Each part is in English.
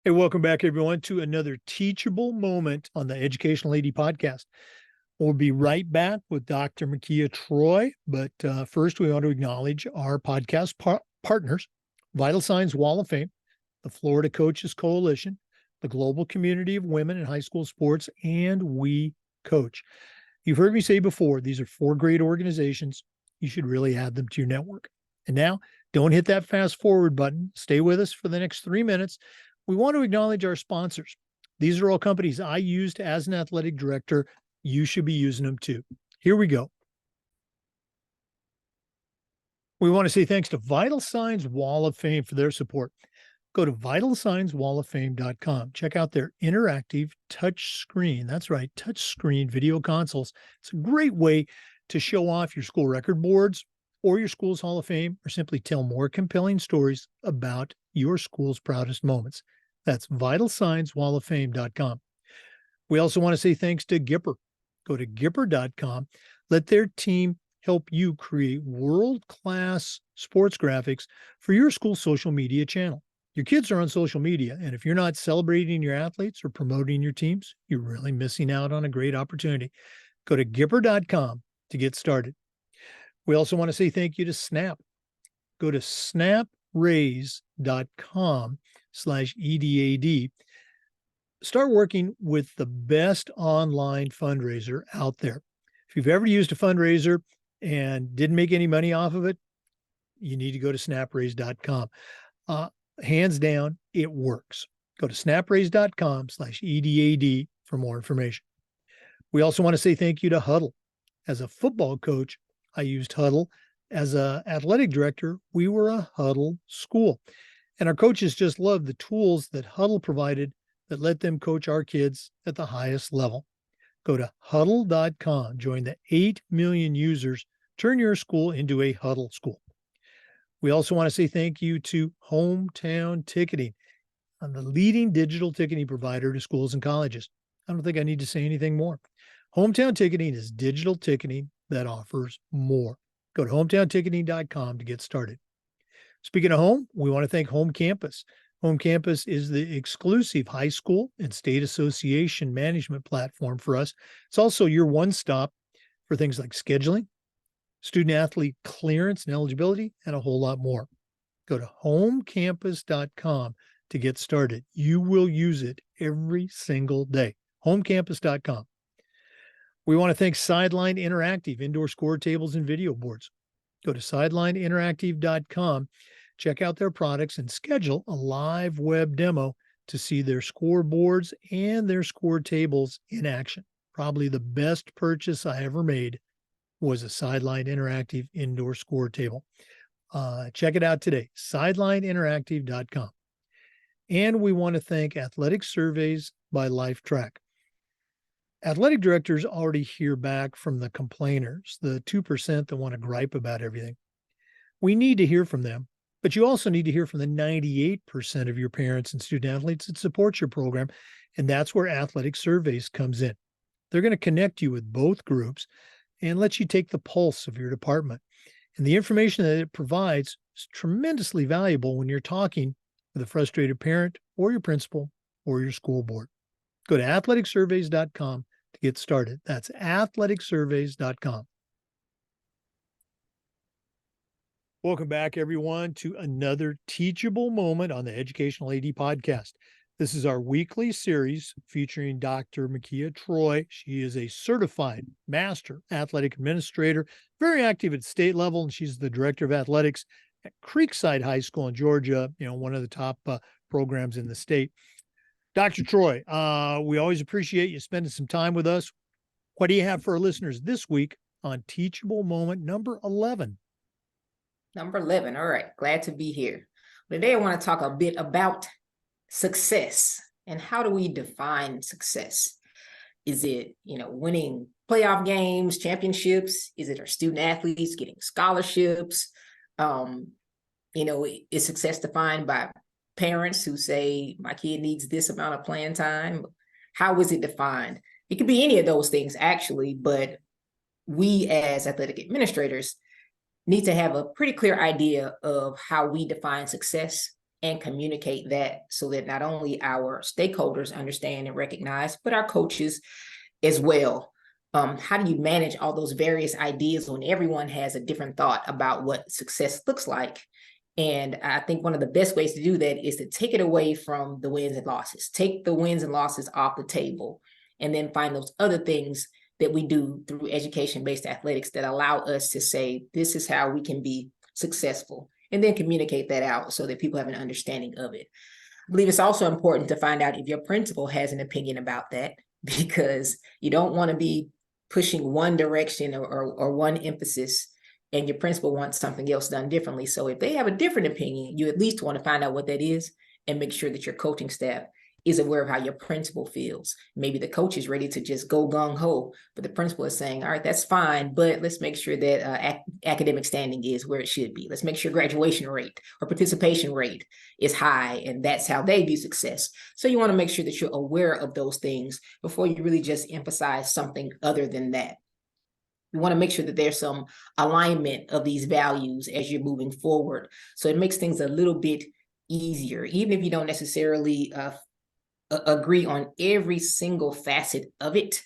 Hey, welcome back, everyone, to another teachable moment on the Educational AD podcast. We'll be right back with Dr. Mekia Troy, but first we want to acknowledge our podcast partners, Vital Signs Wall of Fame, the Florida Coaches Coalition, the Global Community of Women in High School Sports, and We Coach. You've heard me say before, these are 4 great organizations. You should really add them to your network. And now, don't hit that fast forward button. Stay with us for the next 3 minutes. We want to acknowledge our sponsors. These are all companies I used as an athletic director. You should be using them too. Here we go. We want to say thanks to Vital Signs Wall of Fame for their support. Go to vitalsignswalloffame.com. Check out their interactive touch screen. That's right, touch screen video consoles. It's a great way to show off your school record boards or your school's Hall of Fame, or simply tell more compelling stories about your school's proudest moments. That's vitalsignswalloffame.com. We also want to say thanks to Gipper. Go to gipper.com. Let their team help you create world-class sports graphics for your school's social media channel. Your kids are on social media, and if you're not celebrating your athletes or promoting your teams, you're really missing out on a great opportunity. Go to gipper.com to get started. We also want to say thank you to Snap. Go to snapraise.com/EDAD. Start working with the best online fundraiser out there. If you've ever used a fundraiser and didn't make any money off of it, you need to go to snapraise.com. Hands down, it works. Go to snapraise.com/EDAD for more information. We also want to say thank you to Huddle. As a football coach, I used Huddle. As an athletic director, we were a Huddle school. And our coaches just loved the tools that Huddle provided that let them coach our kids at the highest level. Go to huddle.com. Join the 8 million users. Turn your school into a Huddle school. We also want to say thank you to Hometown Ticketing, the leading digital ticketing provider to schools and colleges. I don't think I need to say anything more. Hometown Ticketing is digital ticketing that offers more. Go to hometownticketing.com to get started. Speaking of home, we want to thank Home Campus. Home Campus is the exclusive high school and state association management platform for us. It's also your one-stop for things like scheduling, student-athlete clearance and eligibility, and a whole lot more. Go to homecampus.com to get started. You will use it every single day. Homecampus.com. We want to thank Sideline Interactive, indoor score tables and video boards. Go to sidelineinteractive.com, check out their products, and schedule a live web demo to see their scoreboards and their score tables in action. Probably the best purchase I ever made was a Sideline Interactive indoor score table. Check it out today, sidelineinteractive.com. And we want to thank Athletic Surveys by LifeTrack. Athletic directors already hear back from the complainers, the 2% that want to gripe about everything. We need to hear from them, but you also need to hear from the 98% of your parents and student athletes that support your program, and that's where Athletic Surveys comes in. They're going to connect you with both groups and let you take the pulse of your department. And the information that it provides is tremendously valuable when you're talking with a frustrated parent or your principal or your school board. Go to athleticsurveys.com to get started. That's athleticsurveys.com. Welcome back, everyone, to another teachable moment on the Educational AD podcast. This is our weekly series featuring Dr. Mekia Troy. She is a certified master athletic administrator, very active at state level, and she's the director of athletics at Creekside High School in Georgia, one of the top programs in the state. Dr. Troy, we always appreciate you spending some time with us. What do you have for our listeners this week on Teachable Moment number 11? Number 11. All right. Glad to be here. Today, I want to talk a bit about success and how do we define success? Is it, winning playoff games, championships? Is it our student athletes getting scholarships? Is success defined by parents who say my kid needs this amount of playing time? How is it defined? It could be any of those things, actually, but we as athletic administrators need to have a pretty clear idea of how we define success and communicate that so that not only our stakeholders understand and recognize, but our coaches as well. How do you manage all those various ideas when everyone has a different thought about what success looks like? And I think one of the best ways to do that is to take it away from the wins and losses, take the wins and losses off the table, and then find those other things that we do through education-based athletics that allow us to say, this is how we can be successful, and then communicate that out so that people have an understanding of it. I believe it's also important to find out if your principal has an opinion about that, because you don't want to be pushing one direction or one emphasis and your principal wants something else done differently. So if they have a different opinion, you at least want to find out what that is and make sure that your coaching staff is aware of how your principal feels. Maybe the coach is ready to just go gung-ho, but the principal is saying, all right, that's fine, but let's make sure that academic standing is where it should be. Let's make sure graduation rate or participation rate is high, and that's how they view success. So you want to make sure that you're aware of those things before you really just emphasize something other than that. You want to make sure that there's some alignment of these values as you're moving forward. So it makes things a little bit easier, even if you don't necessarily agree on every single facet of it.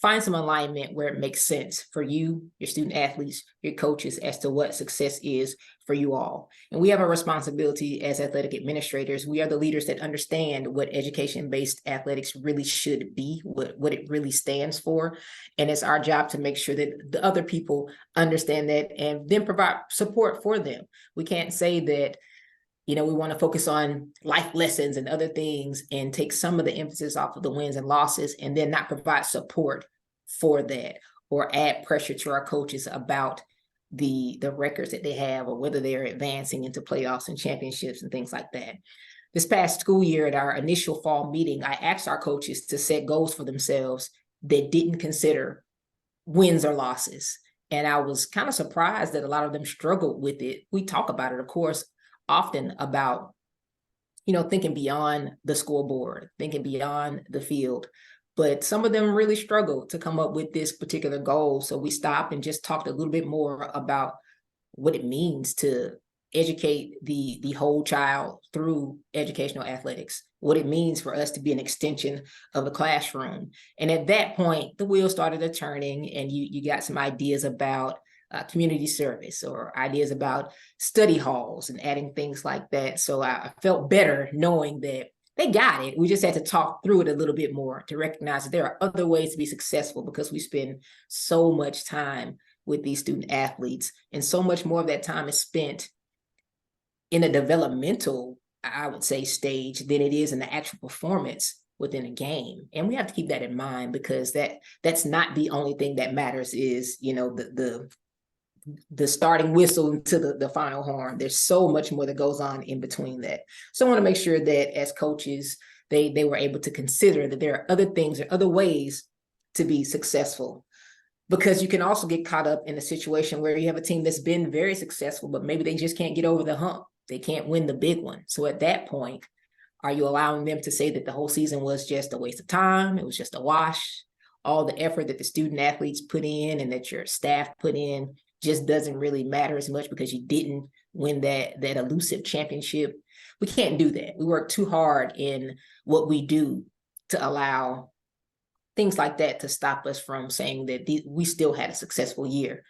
Find some alignment where it makes sense for you, your student athletes, your coaches, as to what success is for you all. And we have a responsibility as athletic administrators. We are the leaders that understand what education-based athletics really should be, what it really stands for. And it's our job to make sure that the other people understand that and then provide support for them. We can't say that, we want to focus on life lessons and other things and take some of the emphasis off of the wins and losses and then not provide support for that, or add pressure to our coaches about the records that they have or whether they're advancing into playoffs and championships and things like that. This past school year at our initial fall meeting, I asked our coaches to set goals for themselves that didn't consider wins or losses. And I was kind of surprised that a lot of them struggled with it. We talk about it, of course, often about, thinking beyond the scoreboard, thinking beyond the field. But some of them really struggled to come up with this particular goal. So we stopped and just talked a little bit more about what it means to educate the whole child through educational athletics, what it means for us to be an extension of the classroom. And at that point, the wheel started turning, and you got some ideas about community service or ideas about study halls and adding things like that. So I felt better knowing that they got it. We just had to talk through it a little bit more to recognize that there are other ways to be successful, because we spend so much time with these student athletes, and so much more of that time is spent in a developmental, I would say, stage than it is in the actual performance within a game. And we have to keep that in mind, because that's not the only thing that matters is, the starting whistle to the final horn. There's so much more that goes on in between that. So I want to make sure that as coaches, they were able to consider that there are other things or other ways to be successful. Because you can also get caught up in a situation where you have a team that's been very successful, but maybe they just can't get over the hump. They can't win the big one. So at that point, are you allowing them to say that the whole season was just a waste of time? It was just a wash. All the effort that the student athletes put in and that your staff put in just doesn't really matter as much because you didn't win that elusive championship. We can't do that. We work too hard in what we do to allow things like that to stop us from saying that we still had a successful year,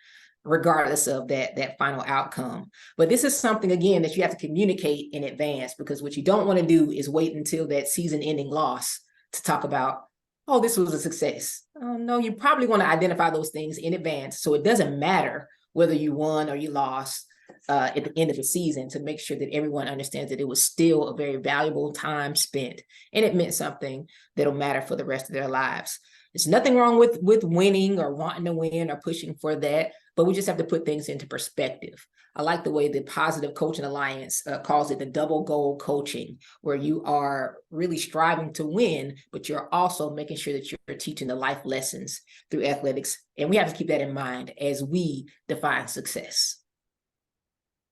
regardless of that final outcome. But this is something, again, that you have to communicate in advance, because what you don't want to do is wait until that season-ending loss to talk about, oh, this was a success. No, you probably want to identify those things in advance, so it doesn't matter whether you won or you lost at the end of the season, to make sure that everyone understands that it was still a very valuable time spent, and it meant something that'll matter for the rest of their lives. There's nothing wrong with winning or wanting to win or pushing for that, but we just have to put things into perspective. I like the way the Positive Coaching Alliance calls it the double goal coaching, where you are really striving to win, but you're also making sure that you're teaching the life lessons through athletics. And we have to keep that in mind as we define success.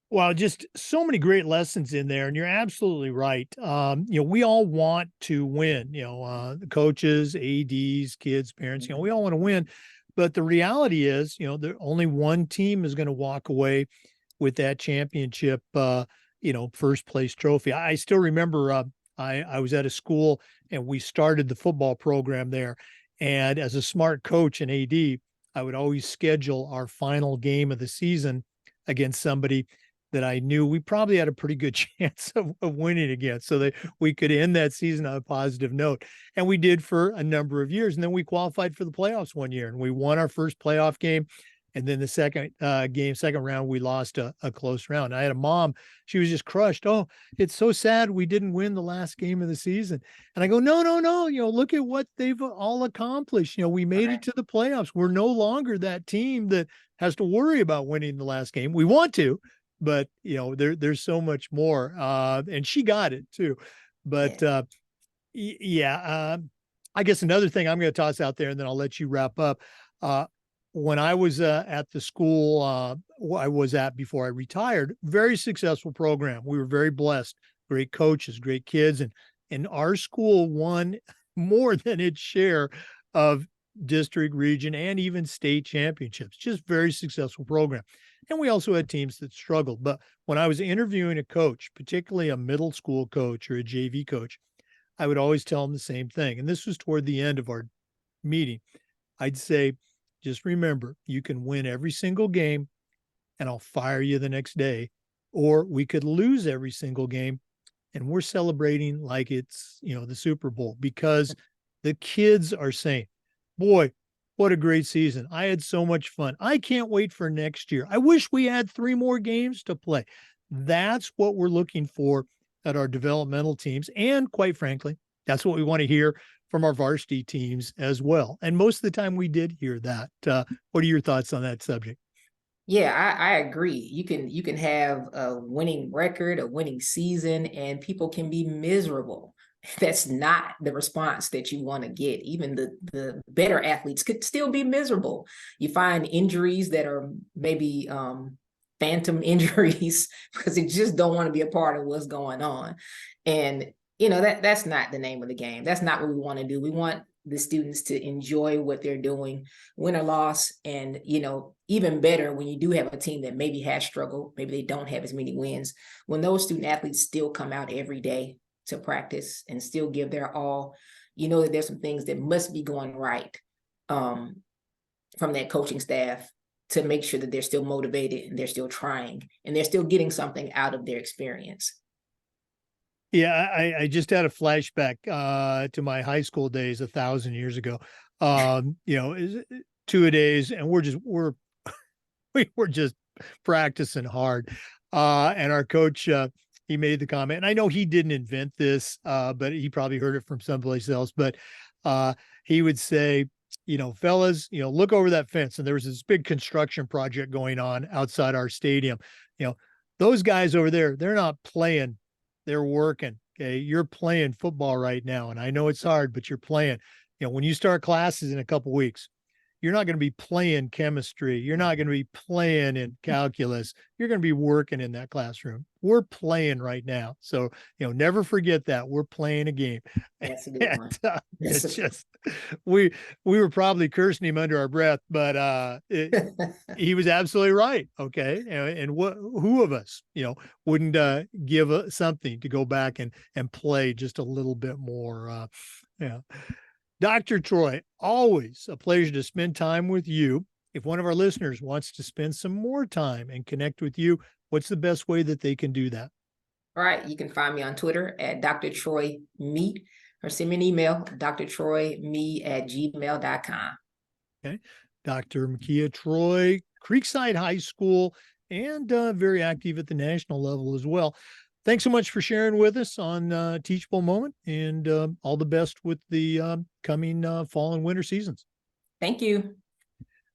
Wow, just so many great lessons in there, and you're absolutely right. We all want to win, the coaches, ADs, kids, parents, we all want to win. But the reality is, only one team is going to walk away with that championship, first place trophy. I still remember I was at a school and we started the football program there. And as a smart coach and AD, I would always schedule our final game of the season against somebody that I knew we probably had a pretty good chance of winning against, so that we could end that season on a positive note. And we did for a number of years. And then we qualified for the playoffs one year and we won our first playoff game. And then the second round, we lost a close round. I had a mom, she was just crushed. Oh, it's so sad we didn't win the last game of the season. And I go, no, no, no. Look at what they've all accomplished. We made it to the playoffs. We're no longer that team that has to worry about winning the last game. We want to, but there's so much more. And she got it too. But I guess another thing I'm going to toss out there, and then I'll let you wrap up. When I was at the school I was at before I retired, very successful program. We were very blessed, great coaches, great kids, and our school won more than its share of district, region, and even state championships. Just very successful program. And we also had teams that struggled. But when I was interviewing a coach, particularly a middle school coach or a JV coach, I would always tell them the same thing. And this was toward the end of our meeting. I'd say, just remember, you can win every single game and I'll fire you the next day. Or we could lose every single game and we're celebrating like it's, the Super Bowl, because the kids are saying, boy, what a great season. I had so much fun. I can't wait for next year. I wish we had 3 more games to play. That's what we're looking for at our developmental teams. And quite frankly, that's what we want to hear from our varsity teams as well. And most of the time we did hear that. What are your thoughts on that subject? Yeah, I agree. You can have a winning record, a winning season, and people can be miserable. That's not the response that you want to get. Even the better athletes could still be miserable. You find injuries that are maybe phantom injuries because they just don't want to be a part of what's going on. And that's not the name of the game. That's not what we want to do. We want the students to enjoy what they're doing, win or loss. And, even better when you do have a team that maybe has struggled, maybe they don't have as many wins, when those student athletes still come out every day to practice and still give their all, that there's some things that must be going right from that coaching staff to make sure that they're still motivated and they're still trying and they're still getting something out of their experience. Yeah, I just had a flashback to my high school days 1,000 years ago. 2-a-days, and we were just practicing hard. And our coach, he made the comment, and I know he didn't invent this, but he probably heard it from someplace else. But he would say, fellas, look over that fence. And there was this big construction project going on outside our stadium. Those guys over there, they're not playing. They're working. Okay. You're playing football right now. And I know it's hard, but you're playing. When you start classes in a couple of weeks, you're not going to be playing chemistry. You're not going to be playing in calculus. You're going to be working in that classroom. We're playing right now. So, never forget that we're playing a game. That's a good one. It's just, we were probably cursing him under our breath, but he was absolutely right. Okay. And who of us, wouldn't give something to go back and play just a little bit more. Dr. Troy, always a pleasure to spend time with you. If one of our listeners wants to spend some more time and connect with you, what's the best way that they can do that? All right. You can find me on Twitter at Dr. Troy Meet, or send me an email, drtroyme@gmail.com. Okay. Dr. Mekia Troy, Creekside High School, and very active at the national level as well. Thanks so much for sharing with us on Teachable Moment, and all the best with the coming fall and winter seasons. Thank you.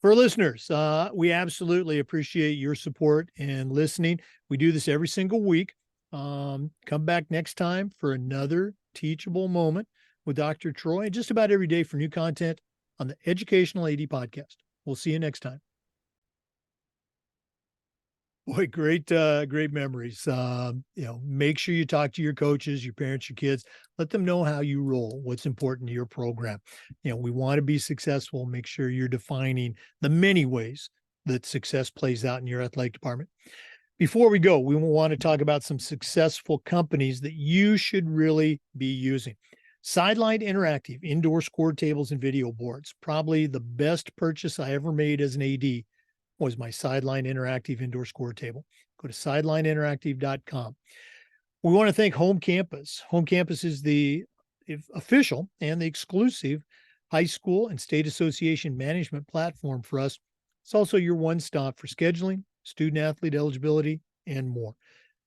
For listeners, we absolutely appreciate your support and listening. We do this every single week. Come back next time for another Teachable Moment with Dr. Troy, just about every day for new content on the Educational AD Podcast. We'll see you next time. Boy, great memories. Make sure you talk to your coaches, your parents, your kids. Let them know how you roll, what's important to your program. We want to be successful. Make sure you're defining the many ways that success plays out in your athletic department. Before we go, we want to talk about some successful companies that you should really be using. Sideline Interactive indoor score tables and video boards. Probably the best purchase I ever made as an AD was my Sideline Interactive indoor score table. Go to sidelineinteractive.com. We want to thank Home Campus. Home Campus is the official and the exclusive high school and state association management platform for us. It's also your one-stop for scheduling, student athlete eligibility, and more.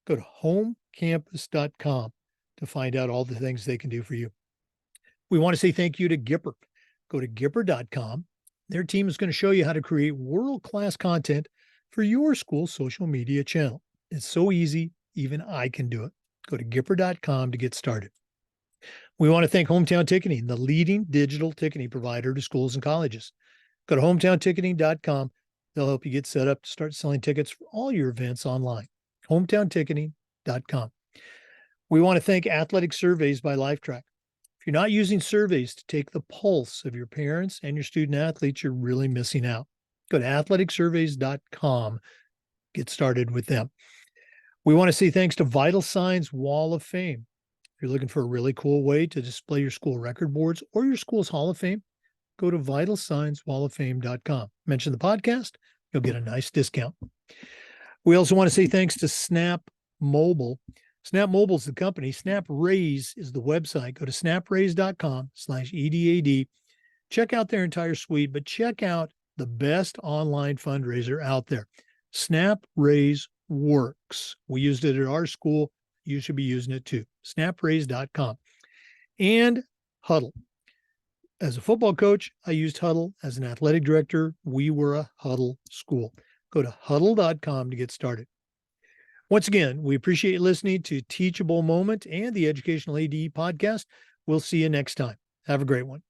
Go to homecampus.com to find out all the things they can do for you. We want to say thank you to Gipper. Go to gipper.com. Their team is going to show you how to create world-class content for your school's social media channel. It's so easy, even I can do it. Go to gipper.com to get started. We want to thank Hometown Ticketing, the leading digital ticketing provider to schools and colleges. Go to hometownticketing.com. They'll help you get set up to start selling tickets for all your events online. hometownticketing.com. We want to thank Athletic Surveys by Lifetrack. If you're not using surveys to take the pulse of your parents and your student athletes, you're really missing out. Go to athleticsurveys.com. Get started with them. We want to say thanks to Vital Signs Wall of Fame. If you're looking for a really cool way to display your school record boards or your school's Hall of Fame, go to vitalsignswalloffame.com. Mention the podcast, you'll get a nice discount. We also want to say thanks to Snap Mobile. Snap Mobile is the company. Snap Raise is the website. Go to snapraise.com/EDAD. Check out their entire suite, but check out the best online fundraiser out there. Snap Raise works. We used it at our school. You should be using it too. Snapraise.com. And Huddle. As a football coach, I used Huddle. As an athletic director, we were a Huddle school. Go to huddle.com to get started. Once again, we appreciate you listening to Teachable Moment and the Educational AD podcast. We'll see you next time. Have a great one.